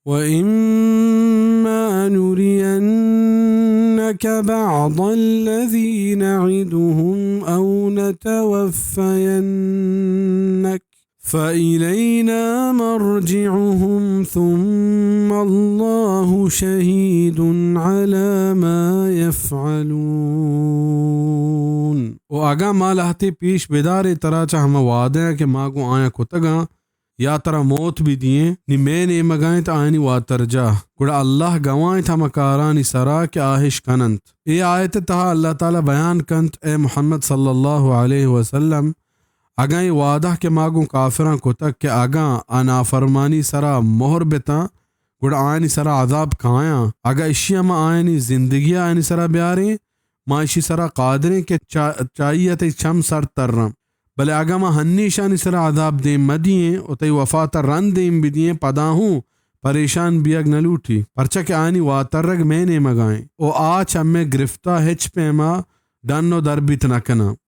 وإما نرينك بعض الذي نعدهم أو نتوفينك فإلينا مرجعهم ثم الله شهيد على ما يفعلون. و آگا مال ہتے پیش بیدار طرح چا ہم وعدہ ہے کہ ماگو آیا کتگا یا ترا موت بھی دیئے نی میں نے مگائیں تا آئینی واتر جا گوڑا اللہ گوائیں تا مکارانی سرا کہ آہش کننت. اے آیت تہا اللہ تعالی بیان کنت اے محمد صلی اللہ علیہ وسلم اگاں یہ وعدہ کہ ماگوں کافراں کو تک کہ اگاں آنا فرمانی سرا مہر بتا گوڑا آئینی سرا عذاب کھایاں اگا اشیاء ما آئینی زندگی آئینی سرا بیاریں ما اشی سرا قادریں کہ چاہیت چھم سر ترم بلے آگا ما ہنی شانی سرا عذاب دیں مدییں او تی وفات رن دیں بدییں پدا ہوں پریشان بیگ نلوٹی پرچہ کہ آئینی واترگ میں نے مگائیں او آچ ہمیں گرفتہ ہچ پیما ڈنو دربیت نکنا